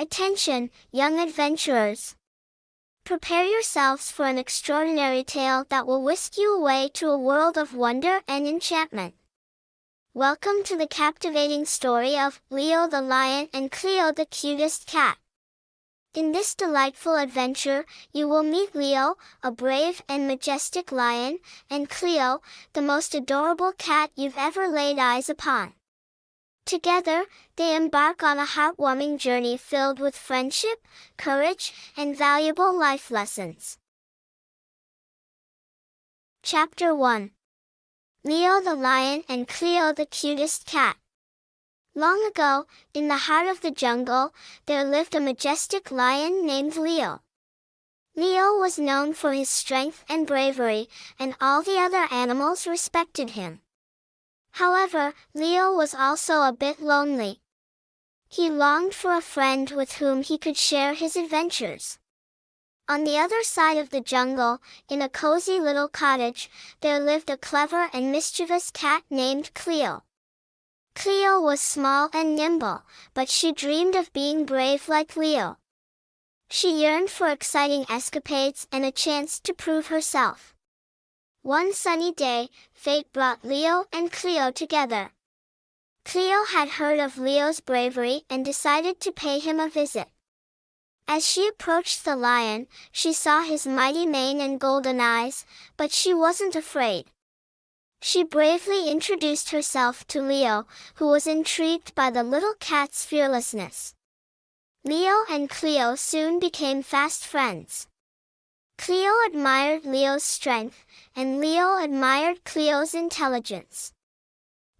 Attention, young adventurers! Prepare yourselves for an extraordinary tale that will whisk you away to a world of wonder and enchantment. Welcome to the captivating story of Leo the Lion and Cleo the Cutest Cat. In this delightful adventure, you will meet Leo, a brave and majestic lion, and Cleo, the most adorable cat you've ever laid eyes upon. Together, they embark on a heartwarming journey filled with friendship, courage, and valuable life lessons. Chapter 1. Leo the Lion and Cleo the Cutest Cat. Long ago, in the heart of the jungle, there lived a majestic lion named Leo. Leo was known for his strength and bravery, and all the other animals respected him. However, Leo was also a bit lonely. He longed for a friend with whom he could share his adventures. On the other side of the jungle, in a cozy little cottage, there lived a clever and mischievous cat named Cleo. Cleo was small and nimble, but she dreamed of being brave like Leo. She yearned for exciting escapades and a chance to prove herself. One sunny day, fate brought Leo and Cleo together. Cleo had heard of Leo's bravery and decided to pay him a visit. As she approached the lion, she saw his mighty mane and golden eyes, but she wasn't afraid. She bravely introduced herself to Leo, who was intrigued by the little cat's fearlessness. Leo and Cleo soon became fast friends. Cleo admired Leo's strength, and Leo admired Cleo's intelligence.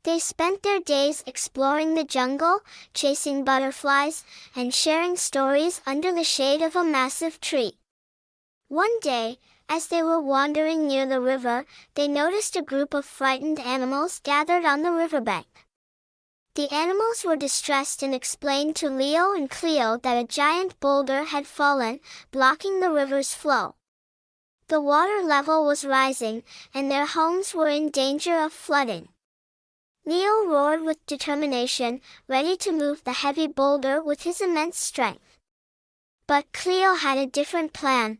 They spent their days exploring the jungle, chasing butterflies, and sharing stories under the shade of a massive tree. One day, as they were wandering near the river, they noticed a group of frightened animals gathered on the riverbank. The animals were distressed and explained to Leo and Cleo that a giant boulder had fallen, blocking the river's flow. The water level was rising, and their homes were in danger of flooding. Leo roared with determination, ready to move the heavy boulder with his immense strength. But Cleo had a different plan.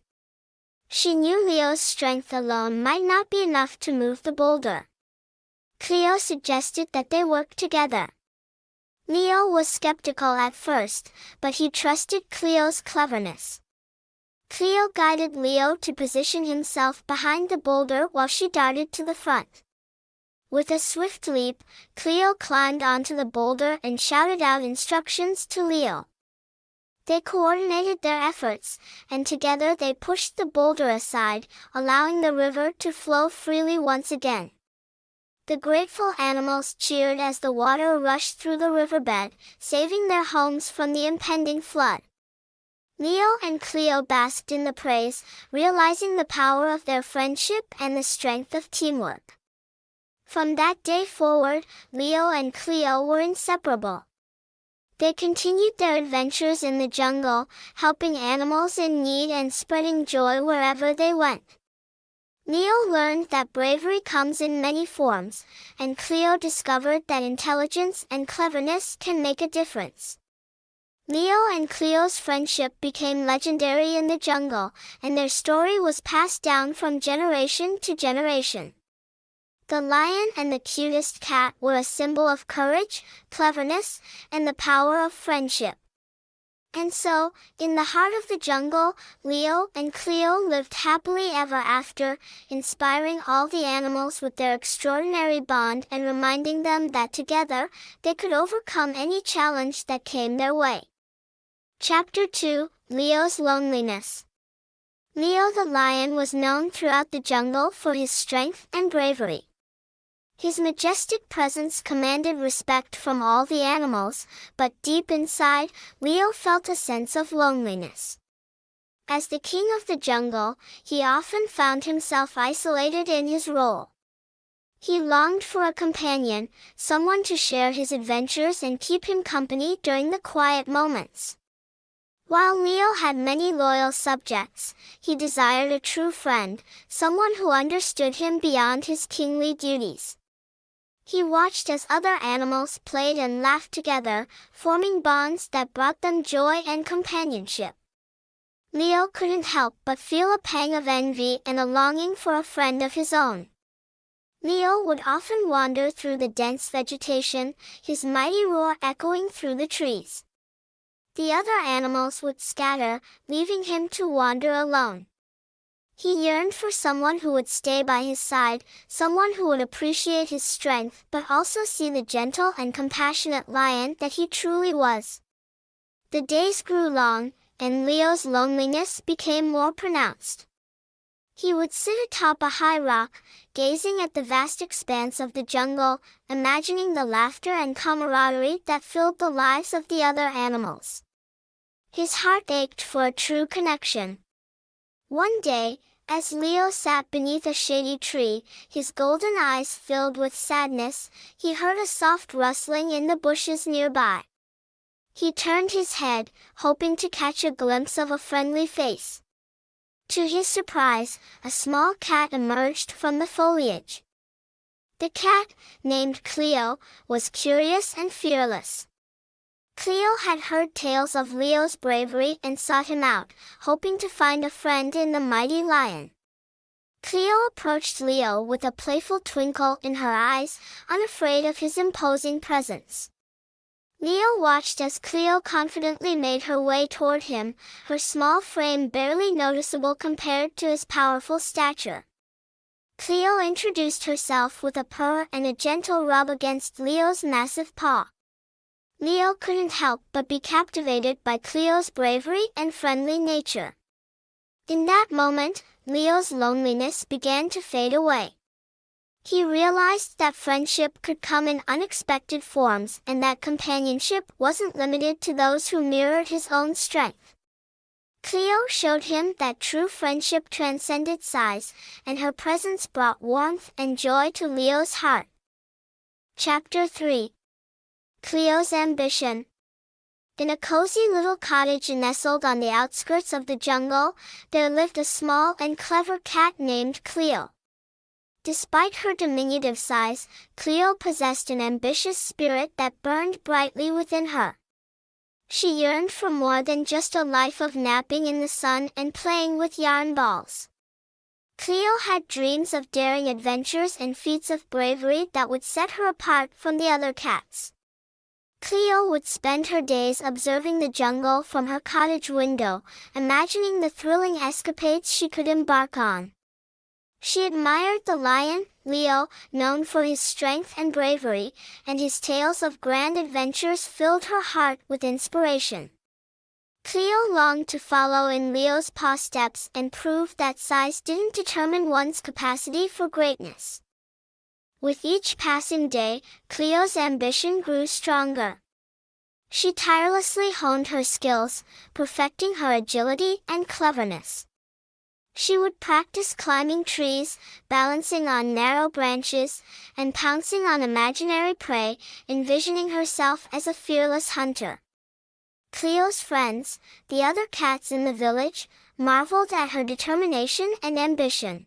She knew Leo's strength alone might not be enough to move the boulder. Cleo suggested that they work together. Leo was skeptical at first, but he trusted Cleo's cleverness. Cleo guided Leo to position himself behind the boulder while she darted to the front. With a swift leap, Cleo climbed onto the boulder and shouted out instructions to Leo. They coordinated their efforts, and together they pushed the boulder aside, allowing the river to flow freely once again. The grateful animals cheered as the water rushed through the riverbed, saving their homes from the impending flood. Leo and Cleo basked in the praise, realizing the power of their friendship and the strength of teamwork. From that day forward, Leo and Cleo were inseparable. They continued their adventures in the jungle, helping animals in need and spreading joy wherever they went. Leo learned that bravery comes in many forms, and Cleo discovered that intelligence and cleverness can make a difference. Leo and Cleo's friendship became legendary in the jungle, and their story was passed down from generation to generation. The lion and the cutest cat were a symbol of courage, cleverness, and the power of friendship. And so, in the heart of the jungle, Leo and Cleo lived happily ever after, inspiring all the animals with their extraordinary bond and reminding them that together, they could overcome any challenge that came their way. Chapter 2, Leo's Loneliness. Leo the lion was known throughout the jungle for his strength and bravery. His majestic presence commanded respect from all the animals, but deep inside, Leo felt a sense of loneliness. As the king of the jungle, he often found himself isolated in his role. He longed for a companion, someone to share his adventures and keep him company during the quiet moments. While Leo had many loyal subjects, he desired a true friend, someone who understood him beyond his kingly duties. He watched as other animals played and laughed together, forming bonds that brought them joy and companionship. Leo couldn't help but feel a pang of envy and a longing for a friend of his own. Leo would often wander through the dense vegetation, his mighty roar echoing through the trees. The other animals would scatter, leaving him to wander alone. He yearned for someone who would stay by his side, someone who would appreciate his strength but also see the gentle and compassionate lion that he truly was. The days grew long, and Leo's loneliness became more pronounced. He would sit atop a high rock, gazing at the vast expanse of the jungle, imagining the laughter and camaraderie that filled the lives of the other animals. His heart ached for a true connection. One day, as Leo sat beneath a shady tree, his golden eyes filled with sadness, he heard a soft rustling in the bushes nearby. He turned his head, hoping to catch a glimpse of a friendly face. To his surprise, a small cat emerged from the foliage. The cat, named Cleo, was curious and fearless. Cleo had heard tales of Leo's bravery and sought him out, hoping to find a friend in the mighty lion. Cleo approached Leo with a playful twinkle in her eyes, unafraid of his imposing presence. Leo watched as Cleo confidently made her way toward him, her small frame barely noticeable compared to his powerful stature. Cleo introduced herself with a purr and a gentle rub against Leo's massive paw. Leo couldn't help but be captivated by Cleo's bravery and friendly nature. In that moment, Leo's loneliness began to fade away. He realized that friendship could come in unexpected forms and that companionship wasn't limited to those who mirrored his own strength. Cleo showed him that true friendship transcended size, and her presence brought warmth and joy to Leo's heart. Chapter 3. Cleo's Ambition. In a cozy little cottage nestled on the outskirts of the jungle, there lived a small and clever cat named Cleo. Despite her diminutive size, Cleo possessed an ambitious spirit that burned brightly within her. She yearned for more than just a life of napping in the sun and playing with yarn balls. Cleo had dreams of daring adventures and feats of bravery that would set her apart from the other cats. Cleo would spend her days observing the jungle from her cottage window, imagining the thrilling escapades she could embark on. She admired the lion, Leo, known for his strength and bravery, and his tales of grand adventures filled her heart with inspiration. Cleo longed to follow in Leo's paw steps and prove that size didn't determine one's capacity for greatness. With each passing day, Cleo's ambition grew stronger. She tirelessly honed her skills, perfecting her agility and cleverness. She would practice climbing trees, balancing on narrow branches, and pouncing on imaginary prey, envisioning herself as a fearless hunter. Cleo's friends, the other cats in the village, marveled at her determination and ambition.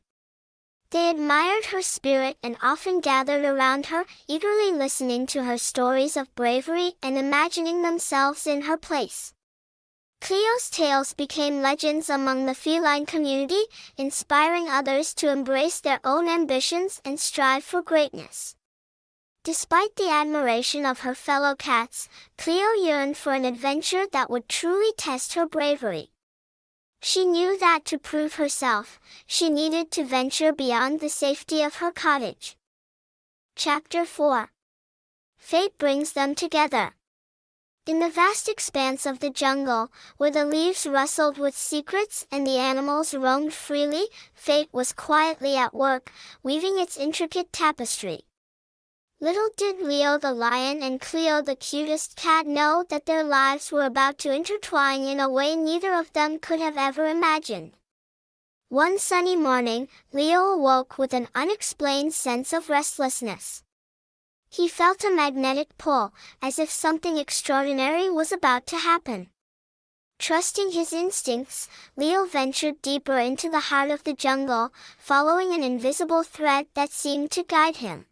They admired her spirit and often gathered around her, eagerly listening to her stories of bravery and imagining themselves in her place. Cleo's tales became legends among the feline community, inspiring others to embrace their own ambitions and strive for greatness. Despite the admiration of her fellow cats, Cleo yearned for an adventure that would truly test her bravery. She knew that to prove herself, she needed to venture beyond the safety of her cottage. Chapter 4. Fate brings them together. In the vast expanse of the jungle, where the leaves rustled with secrets and the animals roamed freely, fate was quietly at work, weaving its intricate tapestry. Little did Leo the lion and Cleo the cutest cat know that their lives were about to intertwine in a way neither of them could have ever imagined. One sunny morning, Leo awoke with an unexplained sense of restlessness. He felt a magnetic pull, as if something extraordinary was about to happen. Trusting his instincts, Leo ventured deeper into the heart of the jungle, following an invisible thread that seemed to guide him.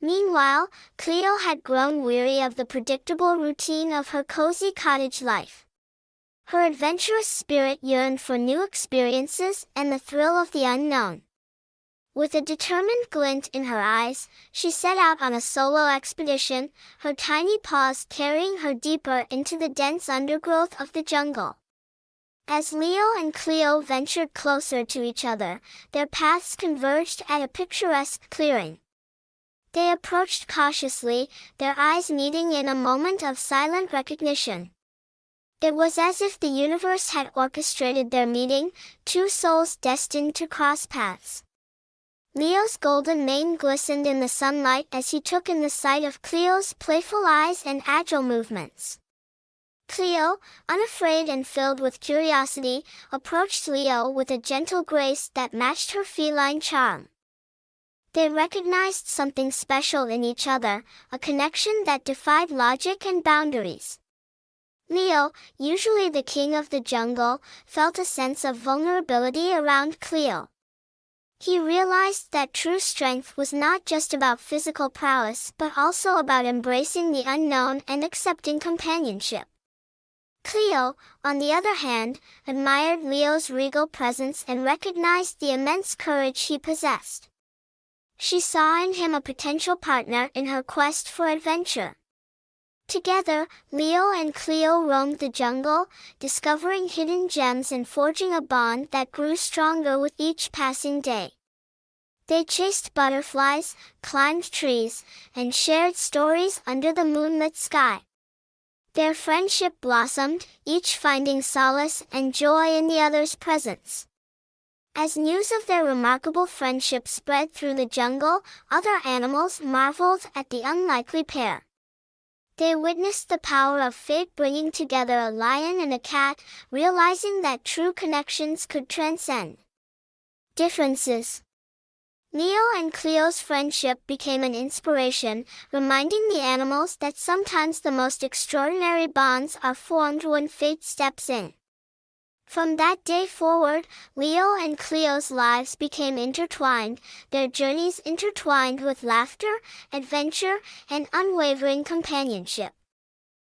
Meanwhile, Cleo had grown weary of the predictable routine of her cozy cottage life. Her adventurous spirit yearned for new experiences and the thrill of the unknown. With a determined glint in her eyes, she set out on a solo expedition, her tiny paws carrying her deeper into the dense undergrowth of the jungle. As Leo and Cleo ventured closer to each other, their paths converged at a picturesque clearing. They approached cautiously, their eyes meeting in a moment of silent recognition. It was as if the universe had orchestrated their meeting, two souls destined to cross paths. Leo's golden mane glistened in the sunlight as he took in the sight of Cleo's playful eyes and agile movements. Cleo, unafraid and filled with curiosity, approached Leo with a gentle grace that matched her feline charm. They recognized something special in each other, a connection that defied logic and boundaries. Leo, usually the king of the jungle, felt a sense of vulnerability around Cleo. He realized that true strength was not just about physical prowess but also about embracing the unknown and accepting companionship. Cleo, on the other hand, admired Leo's regal presence and recognized the immense courage he possessed. She saw in him a potential partner in her quest for adventure. Together, Leo and Cleo roamed the jungle, discovering hidden gems and forging a bond that grew stronger with each passing day. They chased butterflies, climbed trees, and shared stories under the moonlit sky. Their friendship blossomed, each finding solace and joy in the other's presence. As news of their remarkable friendship spread through the jungle, other animals marveled at the unlikely pair. They witnessed the power of fate bringing together a lion and a cat, realizing that true connections could transcend differences. Leo and Cleo's friendship became an inspiration, reminding the animals that sometimes the most extraordinary bonds are formed when fate steps in. From that day forward, Leo and Cleo's lives became intertwined, their journeys intertwined with laughter, adventure, and unwavering companionship.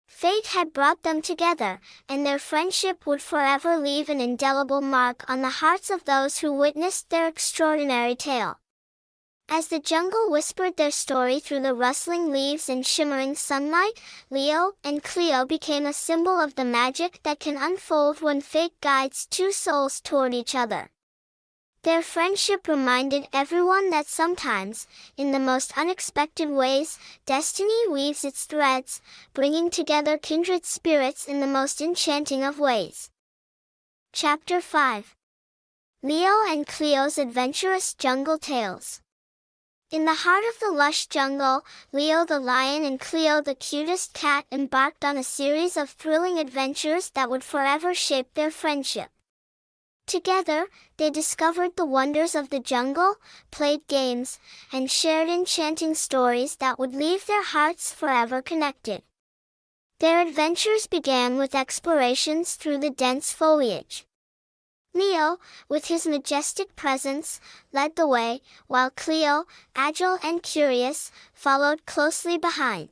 Fate had brought them together, and their friendship would forever leave an indelible mark on the hearts of those who witnessed their extraordinary tale. As the jungle whispered their story through the rustling leaves and shimmering sunlight, Leo and Cleo became a symbol of the magic that can unfold when fate guides two souls toward each other. Their friendship reminded everyone that sometimes, in the most unexpected ways, destiny weaves its threads, bringing together kindred spirits in the most enchanting of ways. Chapter 5. Leo and Cleo's Adventurous Jungle Tales. In the heart of the lush jungle, Leo the lion and Cleo the cutest cat embarked on a series of thrilling adventures that would forever shape their friendship. Together, they discovered the wonders of the jungle, played games, and shared enchanting stories that would leave their hearts forever connected. Their adventures began with explorations through the dense foliage. Leo, with his majestic presence, led the way, while Cleo, agile and curious, followed closely behind.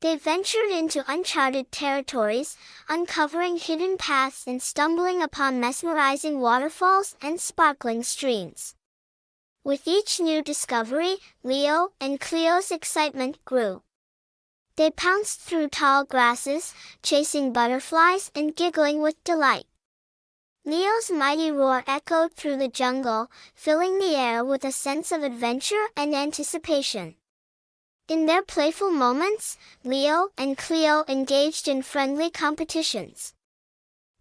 They ventured into uncharted territories, uncovering hidden paths and stumbling upon mesmerizing waterfalls and sparkling streams. With each new discovery, Leo and Cleo's excitement grew. They pounced through tall grasses, chasing butterflies and giggling with delight. Leo's mighty roar echoed through the jungle, filling the air with a sense of adventure and anticipation. In their playful moments, Leo and Cleo engaged in friendly competitions.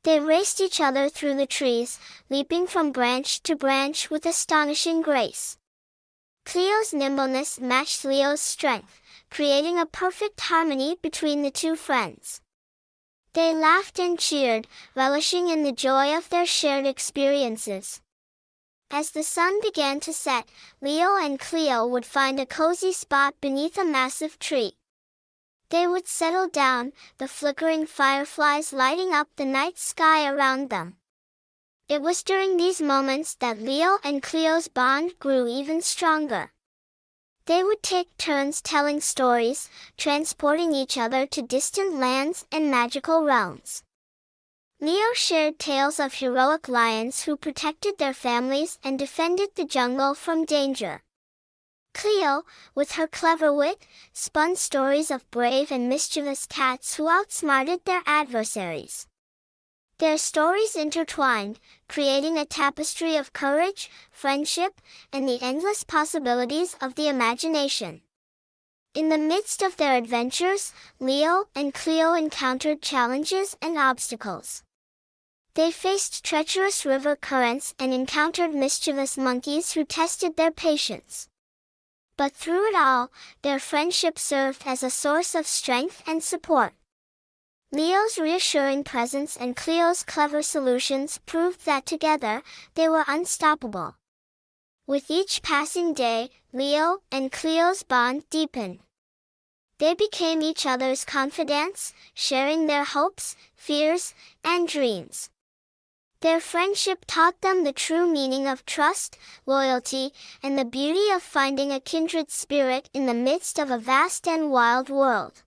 They raced each other through the trees, leaping from branch to branch with astonishing grace. Cleo's nimbleness matched Leo's strength, creating a perfect harmony between the two friends. They laughed and cheered, relishing in the joy of their shared experiences. As the sun began to set, Leo and Cleo would find a cozy spot beneath a massive tree. They would settle down, the flickering fireflies lighting up the night sky around them. It was during these moments that Leo and Cleo's bond grew even stronger. They would take turns telling stories, transporting each other to distant lands and magical realms. Cleo shared tales of heroic lions who protected their families and defended the jungle from danger. Cleo, with her clever wit, spun stories of brave and mischievous cats who outsmarted their adversaries. Their stories intertwined, creating a tapestry of courage, friendship, and the endless possibilities of the imagination. In the midst of their adventures, Cleo and Cleo encountered challenges and obstacles. They faced treacherous river currents and encountered mischievous monkeys who tested their patience. But through it all, their friendship served as a source of strength and support. Cleo's reassuring presence and Cleo's clever solutions proved that together, they were unstoppable. With each passing day, Cleo and Cleo's bond deepened. They became each other's confidants, sharing their hopes, fears, and dreams. Their friendship taught them the true meaning of trust, loyalty, and the beauty of finding a kindred spirit in the midst of a vast and wild world.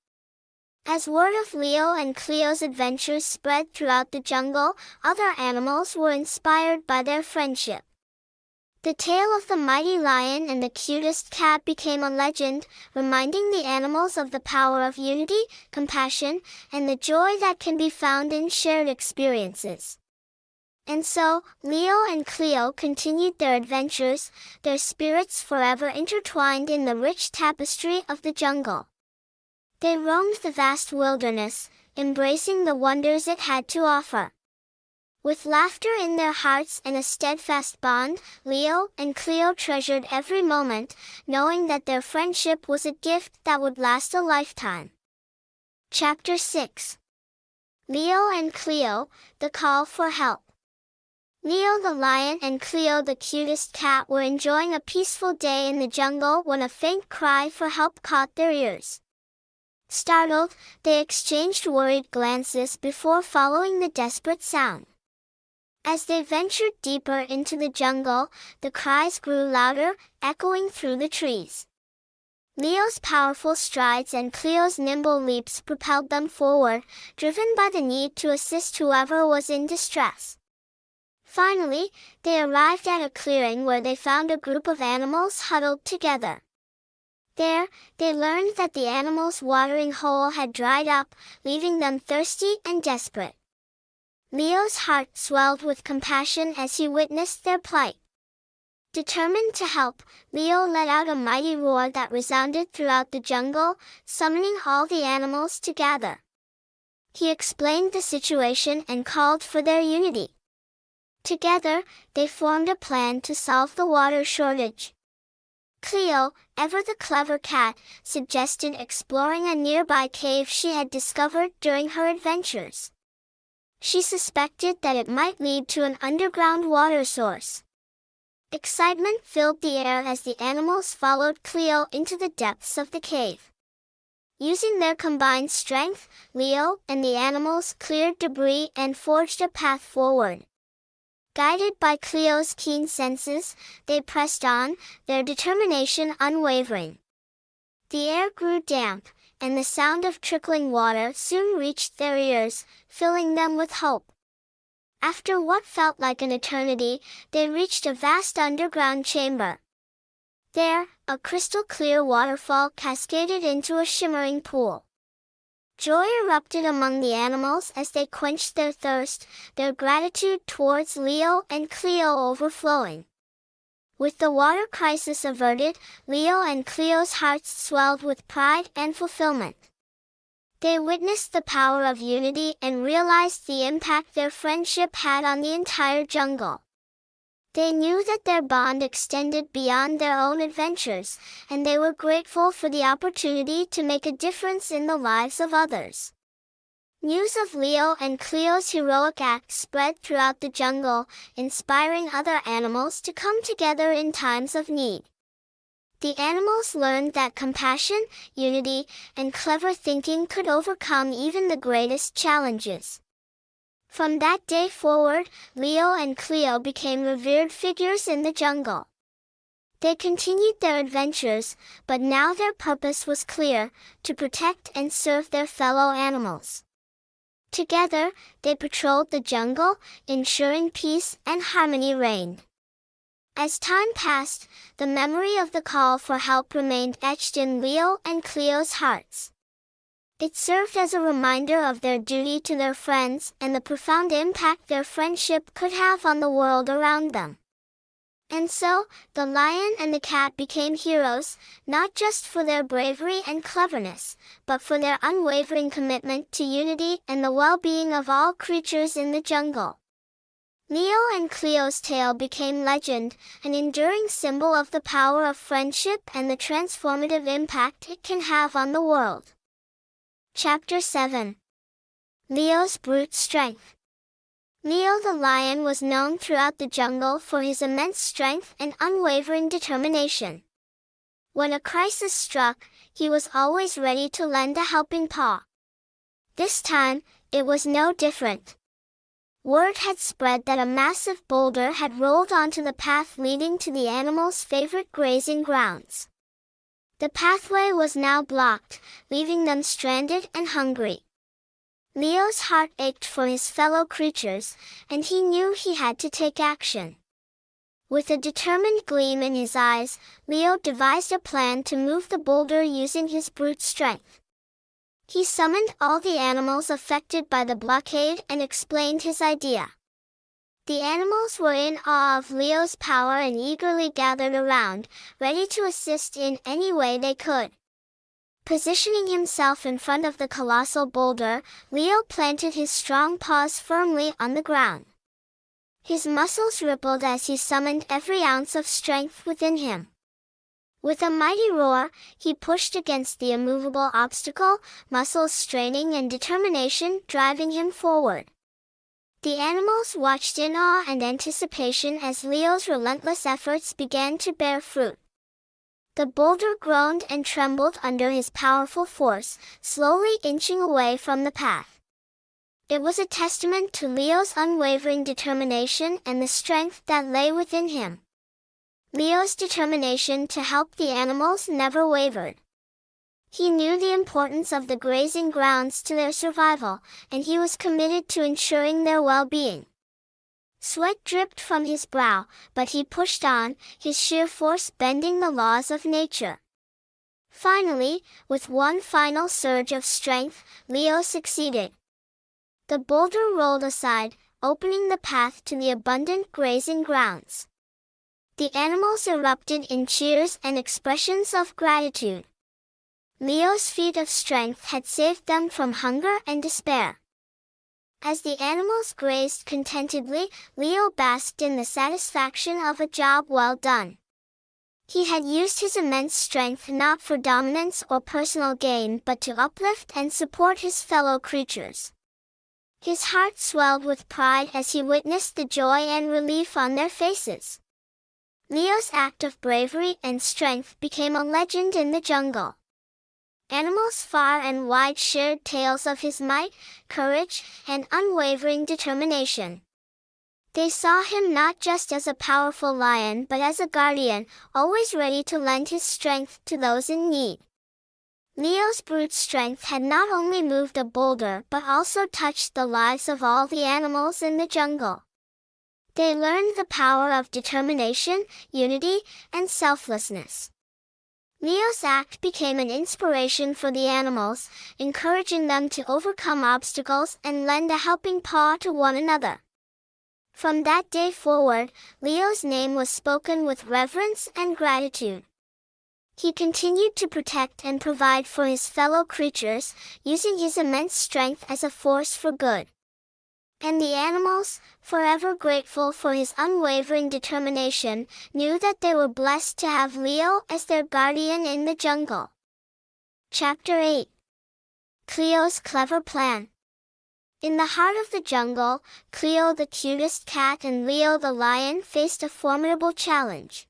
As word of Cleo and Cleo's adventures spread throughout the jungle, other animals were inspired by their friendship. The tale of the mighty lion and the cutest cat became a legend, reminding the animals of the power of unity, compassion, and the joy that can be found in shared experiences. And so, Cleo and Cleo continued their adventures, their spirits forever intertwined in the rich tapestry of the jungle. They roamed the vast wilderness, embracing the wonders it had to offer. With laughter in their hearts and a steadfast bond, Cleo and Cleo treasured every moment, knowing that their friendship was a gift that would last a lifetime. Chapter 6. Cleo and Cleo, the call for help. Cleo the lion and Cleo the cutest cat were enjoying a peaceful day in the jungle when a faint cry for help caught their ears. Startled, they exchanged worried glances before following the desperate sound. As they ventured deeper into the jungle, the cries grew louder, echoing through the trees. Cleo's powerful strides and Cleo's nimble leaps propelled them forward, driven by the need to assist whoever was in distress. Finally, they arrived at a clearing where they found a group of animals huddled together. There, they learned that the animals' watering hole had dried up, leaving them thirsty and desperate. Cleo's heart swelled with compassion as he witnessed their plight. Determined to help, Cleo let out a mighty roar that resounded throughout the jungle, summoning all the animals to gather. He explained the situation and called for their unity. Together, they formed a plan to solve the water shortage. Cleo, ever the clever cat, suggested exploring a nearby cave she had discovered during her adventures. She suspected that it might lead to an underground water source. Excitement filled the air as the animals followed Cleo into the depths of the cave. Using their combined strength, Cleo and the animals cleared debris and forged a path forward. Guided by Cleo's keen senses, they pressed on, their determination unwavering. The air grew damp, and the sound of trickling water soon reached their ears, filling them with hope. After what felt like an eternity, they reached a vast underground chamber. There, a crystal-clear waterfall cascaded into a shimmering pool. Joy erupted among the animals as they quenched their thirst, their gratitude towards Cleo and Cleo overflowing. With the water crisis averted, Cleo and Cleo's hearts swelled with pride and fulfillment. They witnessed the power of unity and realized the impact their friendship had on the entire jungle. They knew that their bond extended beyond their own adventures, and they were grateful for the opportunity to make a difference in the lives of others. News of Cleo and Cleo's heroic act spread throughout the jungle, inspiring other animals to come together in times of need. The animals learned that compassion, unity, and clever thinking could overcome even the greatest challenges. From that day forward, Cleo and Cleo became revered figures in the jungle. They continued their adventures, but now their purpose was clear: to protect and serve their fellow animals. Together, they patrolled the jungle, ensuring peace and harmony reigned. As time passed, the memory of the call for help remained etched in Leo and Cleo's hearts. It served as a reminder of their duty to their friends and the profound impact their friendship could have on the world around them. And so, the lion and the cat became heroes, not just for their bravery and cleverness, but for their unwavering commitment to unity and the well-being of all creatures in the jungle. Leo and Cleo's tale became legend, an enduring symbol of the power of friendship and the transformative impact it can have on the world. Chapter 7. Leo's Brute Strength. Leo the lion was known throughout the jungle for his immense strength and unwavering determination. When a crisis struck, he was always ready to lend a helping paw. This time, it was no different. Word had spread that a massive boulder had rolled onto the path leading to the animals' favorite grazing grounds. The pathway was now blocked, leaving them stranded and hungry. Leo's heart ached for his fellow creatures, and he knew he had to take action. With a determined gleam in his eyes, Leo devised a plan to move the boulder using his brute strength. He summoned all the animals affected by the blockade and explained his idea. The animals were in awe of Leo's power and eagerly gathered around, ready to assist in any way they could. Positioning himself in front of the colossal boulder, Leo planted his strong paws firmly on the ground. His muscles rippled as he summoned every ounce of strength within him. With a mighty roar, he pushed against the immovable obstacle, muscles straining and determination driving him forward. The animals watched in awe and anticipation as Leo's relentless efforts began to bear fruit. The boulder groaned and trembled under his powerful force, slowly inching away from the path. It was a testament to Leo's unwavering determination and the strength that lay within him. Leo's determination to help the animals never wavered. He knew the importance of the grazing grounds to their survival, and he was committed to ensuring their well-being. Sweat dripped from his brow, but he pushed on, his sheer force bending the laws of nature. Finally, with one final surge of strength, Leo succeeded. The boulder rolled aside, opening the path to the abundant grazing grounds. The animals erupted in cheers and expressions of gratitude. Leo's feat of strength had saved them from hunger and despair. As the animals grazed contentedly, Leo basked in the satisfaction of a job well done. He had used his immense strength not for dominance or personal gain but to uplift and support his fellow creatures. His heart swelled with pride as he witnessed the joy and relief on their faces. Leo's act of bravery and strength became a legend in the jungle. Animals far and wide shared tales of his might, courage, and unwavering determination. They saw him not just as a powerful lion but as a guardian, always ready to lend his strength to those in need. Leo's brute strength had not only moved a boulder but also touched the lives of all the animals in the jungle. They learned the power of determination, unity, and selflessness. Leo's act became an inspiration for the animals, encouraging them to overcome obstacles and lend a helping paw to one another. From that day forward, Leo's name was spoken with reverence and gratitude. He continued to protect and provide for his fellow creatures, using his immense strength as a force for good. And the animals, forever grateful for his unwavering determination, knew that they were blessed to have Leo as their guardian in the jungle. Chapter 8. Cleo's Clever Plan. In the heart of the jungle, Cleo the cutest cat and Leo the lion faced a formidable challenge.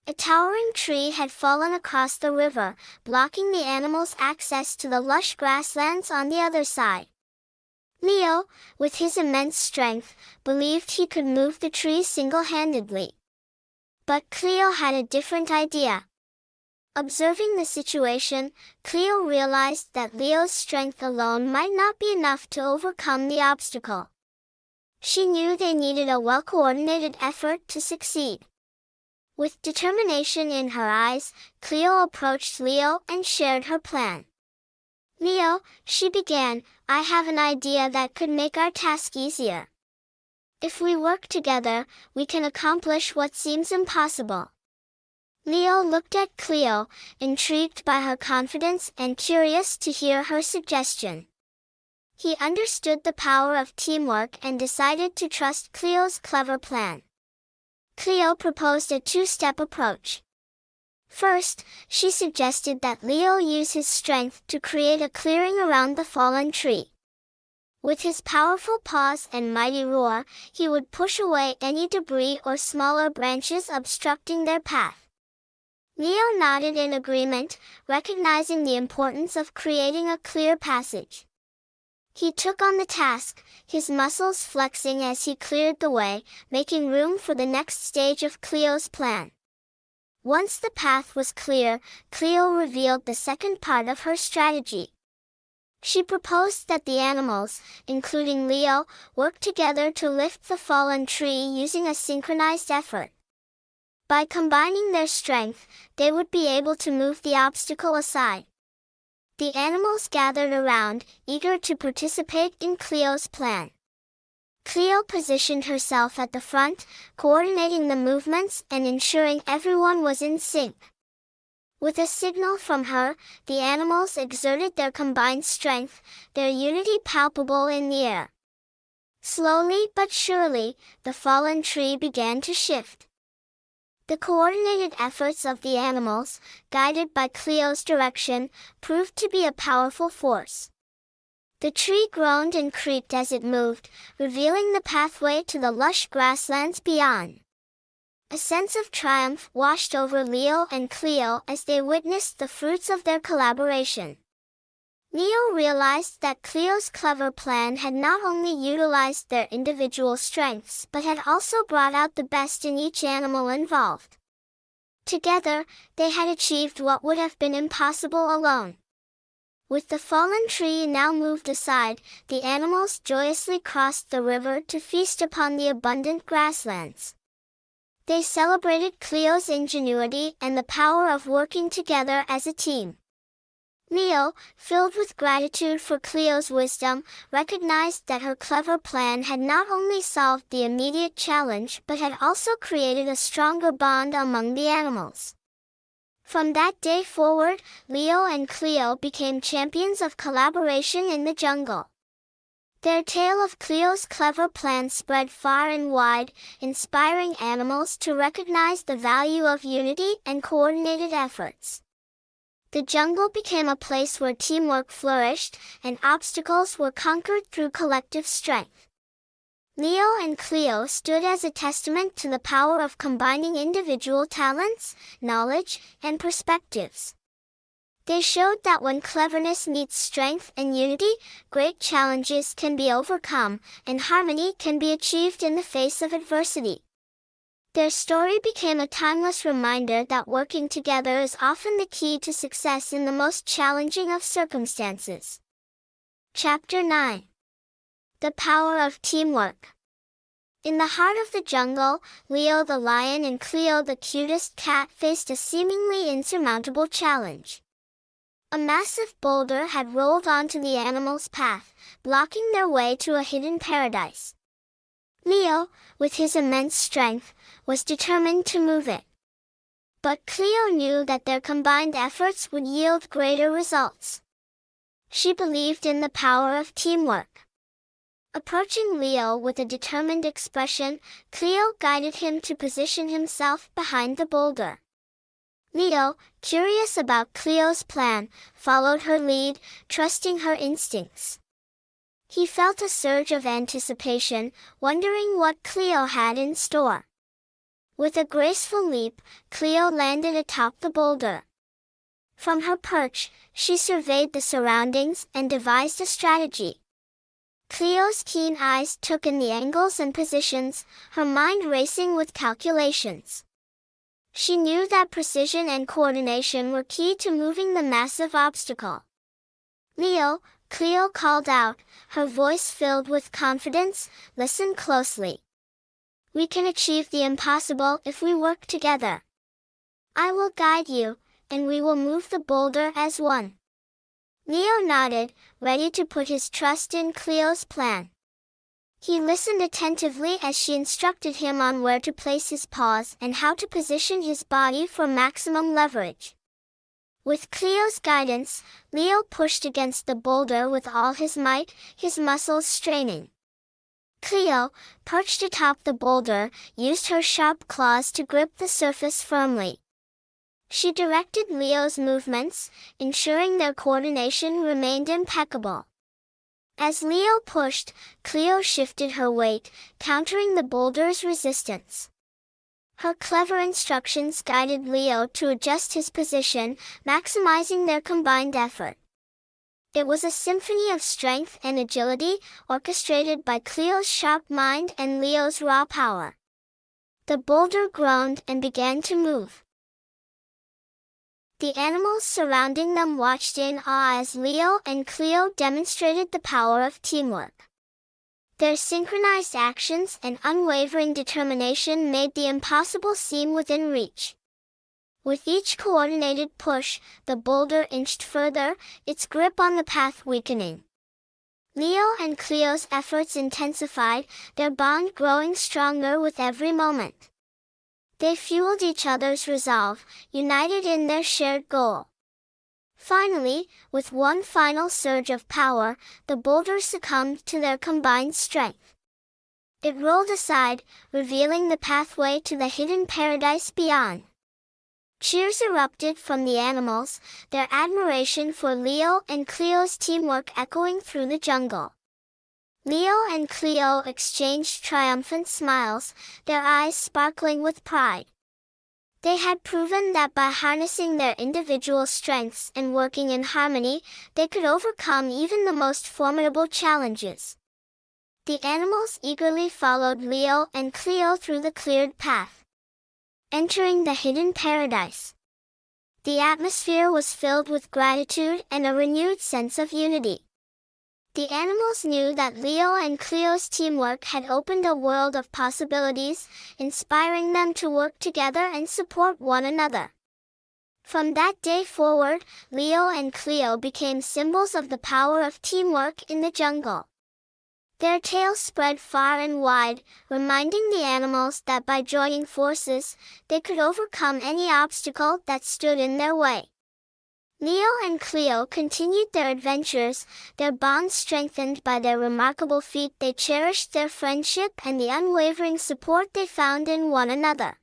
A towering tree had fallen across the river, blocking the animals' access to the lush grasslands on the other side. Leo, with his immense strength, believed he could move the tree single-handedly. But Cleo had a different idea. Observing the situation, Cleo realized that Leo's strength alone might not be enough to overcome the obstacle. She knew they needed a well-coordinated effort to succeed. With determination in her eyes, Cleo approached Leo and shared her plan. "Leo," she began, "I have an idea that could make our task easier. If we work together, we can accomplish what seems impossible." Leo looked at Cleo, intrigued by her confidence and curious to hear her suggestion. He understood the power of teamwork and decided to trust Cleo's clever plan. Cleo proposed a two-step approach. First, she suggested that Leo use his strength to create a clearing around the fallen tree. With his powerful paws and mighty roar, he would push away any debris or smaller branches obstructing their path. Leo nodded in agreement, recognizing the importance of creating a clear passage. He took on the task, his muscles flexing as he cleared the way, making room for the next stage of Cleo's plan. Once the path was clear, Cleo revealed the second part of her strategy. She proposed that the animals, including Leo, work together to lift the fallen tree using a synchronized effort. By combining their strength, they would be able to move the obstacle aside. The animals gathered around, eager to participate in Cleo's plan. Cleo positioned herself at the front, coordinating the movements and ensuring everyone was in sync. With a signal from her, the animals exerted their combined strength, their unity palpable in the air. Slowly but surely, the fallen tree began to shift. The coordinated efforts of the animals, guided by Cleo's direction, proved to be a powerful force. The tree groaned and creaked as it moved, revealing the pathway to the lush grasslands beyond. A sense of triumph washed over Leo and Cleo as they witnessed the fruits of their collaboration. Leo realized that Cleo's clever plan had not only utilized their individual strengths but had also brought out the best in each animal involved. Together, they had achieved what would have been impossible alone. With the fallen tree now moved aside, the animals joyously crossed the river to feast upon the abundant grasslands. They celebrated Cleo's ingenuity and the power of working together as a team. Leo, filled with gratitude for Cleo's wisdom, recognized that her clever plan had not only solved the immediate challenge but had also created a stronger bond among the animals. From that day forward, Leo and Cleo became champions of collaboration in the jungle. Their tale of Cleo's clever plan spread far and wide, inspiring animals to recognize the value of unity and coordinated efforts. The jungle became a place where teamwork flourished, and obstacles were conquered through collective strength. Leo and Cleo stood as a testament to the power of combining individual talents, knowledge, and perspectives. They showed that when cleverness meets strength and unity, great challenges can be overcome, and harmony can be achieved in the face of adversity. Their story became a timeless reminder that working together is often the key to success in the most challenging of circumstances. Chapter 9. The Power of Teamwork. In the heart of the jungle, Leo the lion and Cleo the cutest cat faced a seemingly insurmountable challenge. A massive boulder had rolled onto the animals' path, blocking their way to a hidden paradise. Leo, with his immense strength, was determined to move it. But Cleo knew that their combined efforts would yield greater results. She believed in the power of teamwork. Approaching Leo with a determined expression, Cleo guided him to position himself behind the boulder. Leo, curious about Cleo's plan, followed her lead, trusting her instincts. He felt a surge of anticipation, wondering what Cleo had in store. With a graceful leap, Cleo landed atop the boulder. From her perch, she surveyed the surroundings and devised a strategy. Cleo's keen eyes took in the angles and positions, her mind racing with calculations. She knew that precision and coordination were key to moving the massive obstacle. "Leo," Cleo called out, her voice filled with confidence, "listen closely. We can achieve the impossible if we work together. I will guide you, and we will move the boulder as one." Leo nodded, ready to put his trust in Cleo's plan. He listened attentively as she instructed him on where to place his paws and how to position his body for maximum leverage. With Cleo's guidance, Leo pushed against the boulder with all his might, his muscles straining. Cleo, perched atop the boulder, used her sharp claws to grip the surface firmly. She directed Leo's movements, ensuring their coordination remained impeccable. As Leo pushed, Cleo shifted her weight, countering the boulder's resistance. Her clever instructions guided Leo to adjust his position, maximizing their combined effort. It was a symphony of strength and agility, orchestrated by Cleo's sharp mind and Leo's raw power. The boulder groaned and began to move. The animals surrounding them watched in awe as Leo and Cleo demonstrated the power of teamwork. Their synchronized actions and unwavering determination made the impossible seem within reach. With each coordinated push, the boulder inched further, its grip on the path weakening. Leo and Cleo's efforts intensified, their bond growing stronger with every moment. They fueled each other's resolve, united in their shared goal. Finally, with one final surge of power, the boulder succumbed to their combined strength. It rolled aside, revealing the pathway to the hidden paradise beyond. Cheers erupted from the animals, their admiration for Leo and Cleo's teamwork echoing through the jungle. Leo and Cleo exchanged triumphant smiles, their eyes sparkling with pride. They had proven that by harnessing their individual strengths and working in harmony, they could overcome even the most formidable challenges. The animals eagerly followed Leo and Cleo through the cleared path, entering the hidden paradise. The atmosphere was filled with gratitude and a renewed sense of unity. The animals knew that Leo and Cleo's teamwork had opened a world of possibilities, inspiring them to work together and support one another. From that day forward, Leo and Cleo became symbols of the power of teamwork in the jungle. Their tales spread far and wide, reminding the animals that by joining forces, they could overcome any obstacle that stood in their way. Leo and Cleo continued their adventures, their bonds strengthened by their remarkable feat. They cherished their friendship and the unwavering support they found in one another.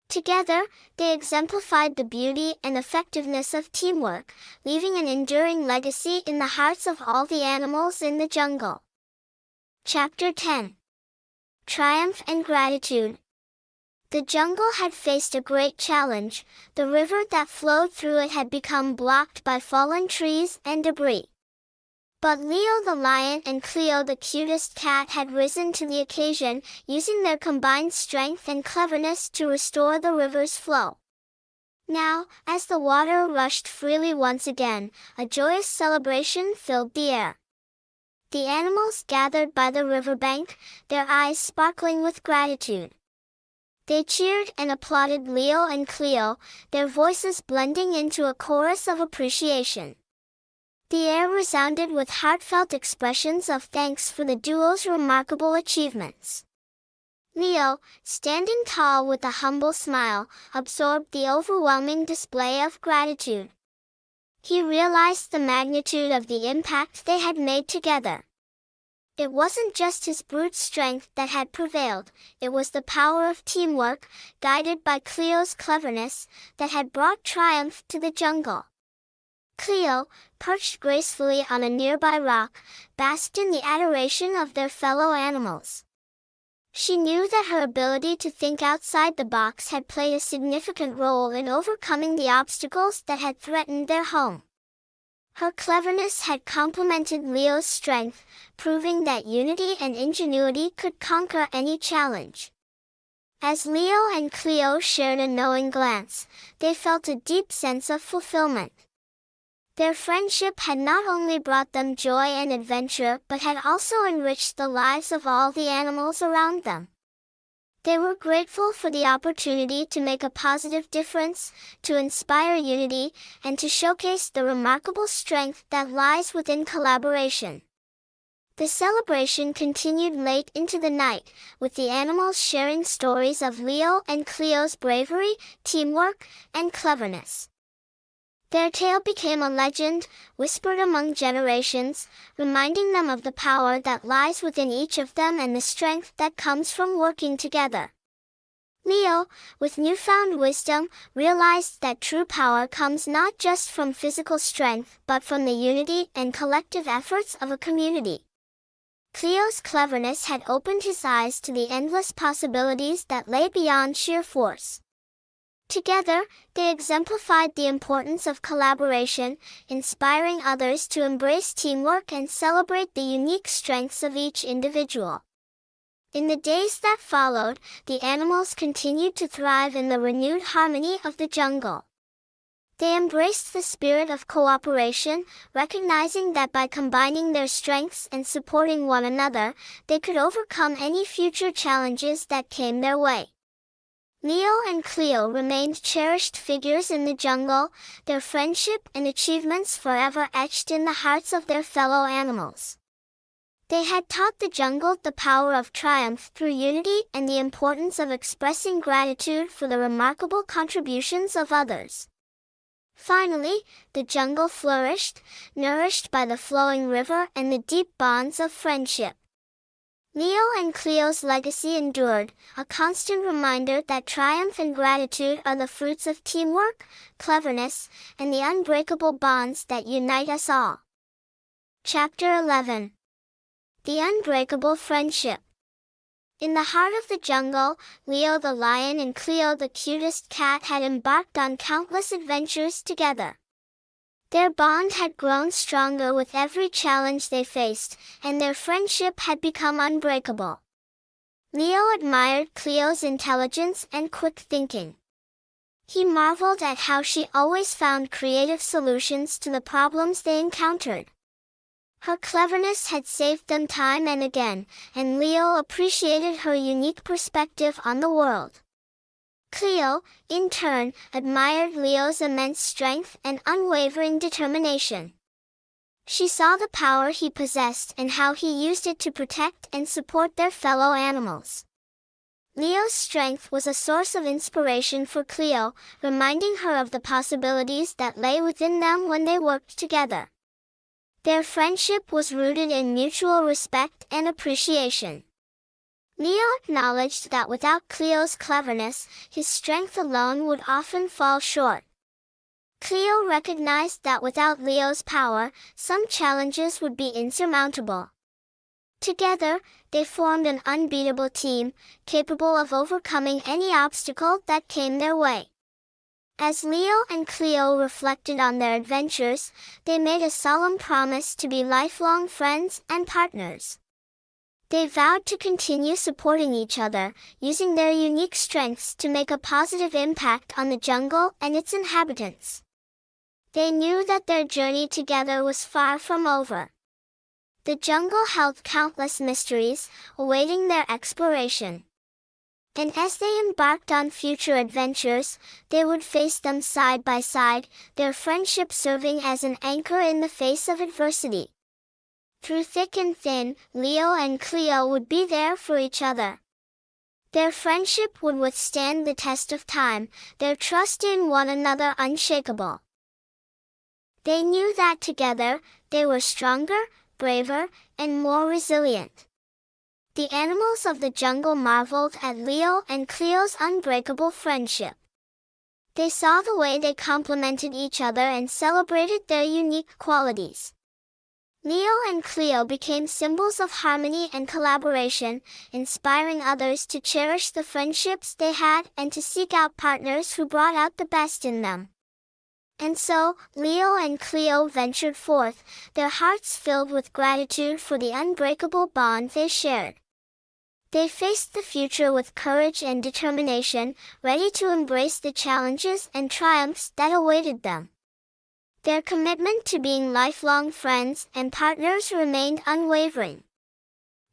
Together, they exemplified the beauty and effectiveness of teamwork, leaving an enduring legacy in the hearts of all the animals in the jungle. Chapter 10. Triumph and Gratitude. The jungle had faced a great challenge. The river that flowed through it had become blocked by fallen trees and debris. But Leo the lion and Cleo the cutest cat had risen to the occasion, using their combined strength and cleverness to restore the river's flow. Now, as the water rushed freely once again, a joyous celebration filled the air. The animals gathered by the riverbank, their eyes sparkling with gratitude. They cheered and applauded Leo and Cleo, their voices blending into a chorus of appreciation. The air resounded with heartfelt expressions of thanks for the duo's remarkable achievements. Leo, standing tall with a humble smile, absorbed the overwhelming display of gratitude. He realized the magnitude of the impact they had made together. It wasn't just his brute strength that had prevailed, it was the power of teamwork, guided by Cleo's cleverness, that had brought triumph to the jungle. Cleo, perched gracefully on a nearby rock, basked in the adoration of their fellow animals. She knew that her ability to think outside the box had played a significant role in overcoming the obstacles that had threatened their home. Her cleverness had complemented Leo's strength, proving that unity and ingenuity could conquer any challenge. As Leo and Cleo shared a knowing glance, they felt a deep sense of fulfillment. Their friendship had not only brought them joy and adventure but had also enriched the lives of all the animals around them. They were grateful for the opportunity to make a positive difference, to inspire unity, and to showcase the remarkable strength that lies within collaboration. The celebration continued late into the night, with the animals sharing stories of Leo and Cleo's bravery, teamwork, and cleverness. Their tale became a legend, whispered among generations, reminding them of the power that lies within each of them and the strength that comes from working together. Leo, with newfound wisdom, realized that true power comes not just from physical strength but from the unity and collective efforts of a community. Cleo's cleverness had opened his eyes to the endless possibilities that lay beyond sheer force. Together, they exemplified the importance of collaboration, inspiring others to embrace teamwork and celebrate the unique strengths of each individual. In the days that followed, the animals continued to thrive in the renewed harmony of the jungle. They embraced the spirit of cooperation, recognizing that by combining their strengths and supporting one another, they could overcome any future challenges that came their way. Leo and Cleo remained cherished figures in the jungle, their friendship and achievements forever etched in the hearts of their fellow animals. They had taught the jungle the power of triumph through unity and the importance of expressing gratitude for the remarkable contributions of others. Finally, the jungle flourished, nourished by the flowing river and the deep bonds of friendship. Leo and Cleo's legacy endured, a constant reminder that triumph and gratitude are the fruits of teamwork, cleverness, and the unbreakable bonds that unite us all. Chapter 11. The Unbreakable Friendship. In the heart of the jungle, Leo the lion and Cleo the cutest cat had embarked on countless adventures together. Their bond had grown stronger with every challenge they faced, and their friendship had become unbreakable. Leo admired Cleo's intelligence and quick thinking. He marveled at how she always found creative solutions to the problems they encountered. Her cleverness had saved them time and again, and Leo appreciated her unique perspective on the world. Cleo, in turn, admired Leo's immense strength and unwavering determination. She saw the power he possessed and how he used it to protect and support their fellow animals. Leo's strength was a source of inspiration for Cleo, reminding her of the possibilities that lay within them when they worked together. Their friendship was rooted in mutual respect and appreciation. Leo acknowledged that without Cleo's cleverness, his strength alone would often fall short. Cleo recognized that without Leo's power, some challenges would be insurmountable. Together, they formed an unbeatable team, capable of overcoming any obstacle that came their way. As Leo and Cleo reflected on their adventures, they made a solemn promise to be lifelong friends and partners. They vowed to continue supporting each other, using their unique strengths to make a positive impact on the jungle and its inhabitants. They knew that their journey together was far from over. The jungle held countless mysteries, awaiting their exploration. And as they embarked on future adventures, they would face them side by side, their friendship serving as an anchor in the face of adversity. Through thick and thin, Leo and Cleo would be there for each other. Their friendship would withstand the test of time, their trust in one another unshakable. They knew that together, they were stronger, braver, and more resilient. The animals of the jungle marveled at Leo and Cleo's unbreakable friendship. They saw the way they complemented each other and celebrated their unique qualities. Leo and Cleo became symbols of harmony and collaboration, inspiring others to cherish the friendships they had and to seek out partners who brought out the best in them. And so, Leo and Cleo ventured forth, their hearts filled with gratitude for the unbreakable bond they shared. They faced the future with courage and determination, ready to embrace the challenges and triumphs that awaited them. Their commitment to being lifelong friends and partners remained unwavering.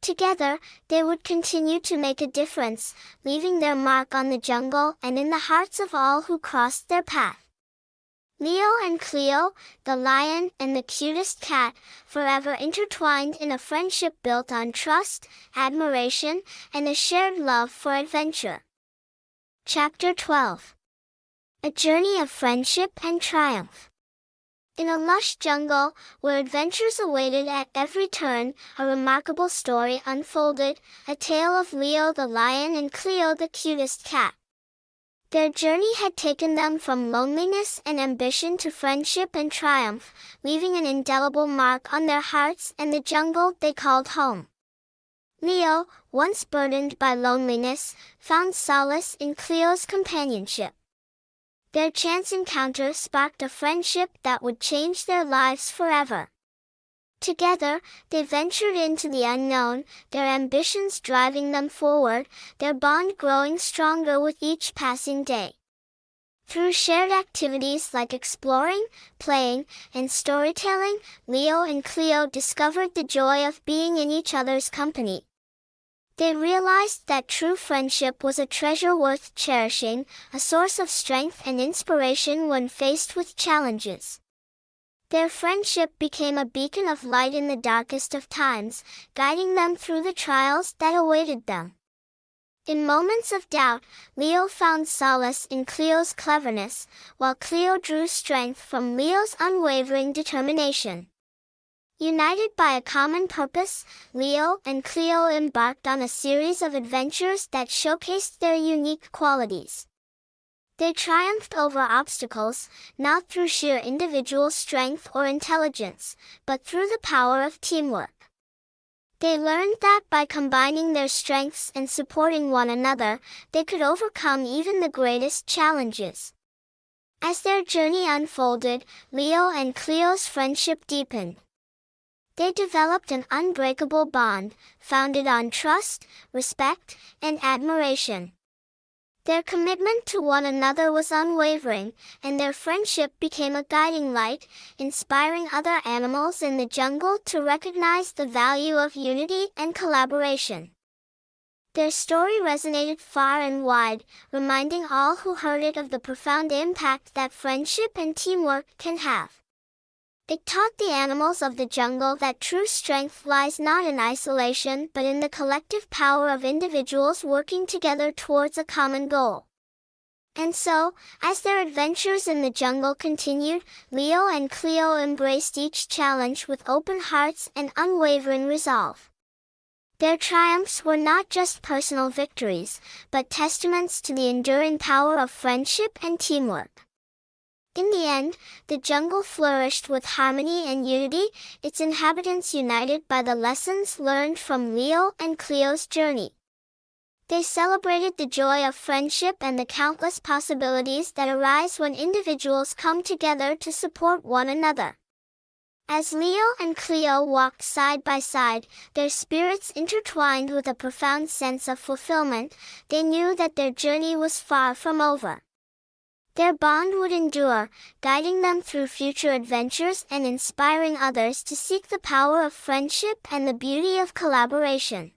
Together, they would continue to make a difference, leaving their mark on the jungle and in the hearts of all who crossed their path. Cleo and Cleo, the lion and the cutest cat, forever intertwined in a friendship built on trust, admiration, and a shared love for adventure. Chapter 12. A Journey of Friendship and Triumph. In a lush jungle, where adventures awaited at every turn, a remarkable story unfolded, a tale of Cleo the lion and Cleo the cutest cat. Their journey had taken them from loneliness and ambition to friendship and triumph, leaving an indelible mark on their hearts and the jungle they called home. Cleo, once burdened by loneliness, found solace in Cleo's companionship. Their chance encounter sparked a friendship that would change their lives forever. Together, they ventured into the unknown, their ambitions driving them forward, their bond growing stronger with each passing day. Through shared activities like exploring, playing, and storytelling, Cleo and Cleo discovered the joy of being in each other's company. They realized that true friendship was a treasure worth cherishing, a source of strength and inspiration when faced with challenges. Their friendship became a beacon of light in the darkest of times, guiding them through the trials that awaited them. In moments of doubt, Cleo found solace in Cleo's cleverness, while Cleo drew strength from Cleo's unwavering determination. United by a common purpose, Cleo and Cleo embarked on a series of adventures that showcased their unique qualities. They triumphed over obstacles, not through sheer individual strength or intelligence, but through the power of teamwork. They learned that by combining their strengths and supporting one another, they could overcome even the greatest challenges. As their journey unfolded, Cleo and Cleo's friendship deepened. They developed an unbreakable bond, founded on trust, respect, and admiration. Their commitment to one another was unwavering, and their friendship became a guiding light, inspiring other animals in the jungle to recognize the value of unity and collaboration. Their story resonated far and wide, reminding all who heard it of the profound impact that friendship and teamwork can have. It taught the animals of the jungle that true strength lies not in isolation but in the collective power of individuals working together towards a common goal. And so, as their adventures in the jungle continued, Cleo and Cleo embraced each challenge with open hearts and unwavering resolve. Their triumphs were not just personal victories, but testaments to the enduring power of friendship and teamwork. In the end, the jungle flourished with harmony and unity, its inhabitants united by the lessons learned from Cleo and Cleo's journey. They celebrated the joy of friendship and the countless possibilities that arise when individuals come together to support one another. As Cleo and Cleo walked side by side, their spirits intertwined with a profound sense of fulfillment, they knew that their journey was far from over. Their bond would endure, guiding them through future adventures and inspiring others to seek the power of friendship and the beauty of collaboration.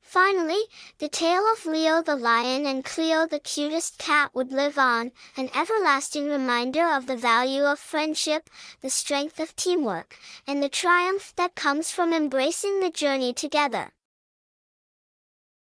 Finally, the tale of Cleo the lion and Cleo the cutest cat would live on, an everlasting reminder of the value of friendship, the strength of teamwork, and the triumph that comes from embracing the journey together.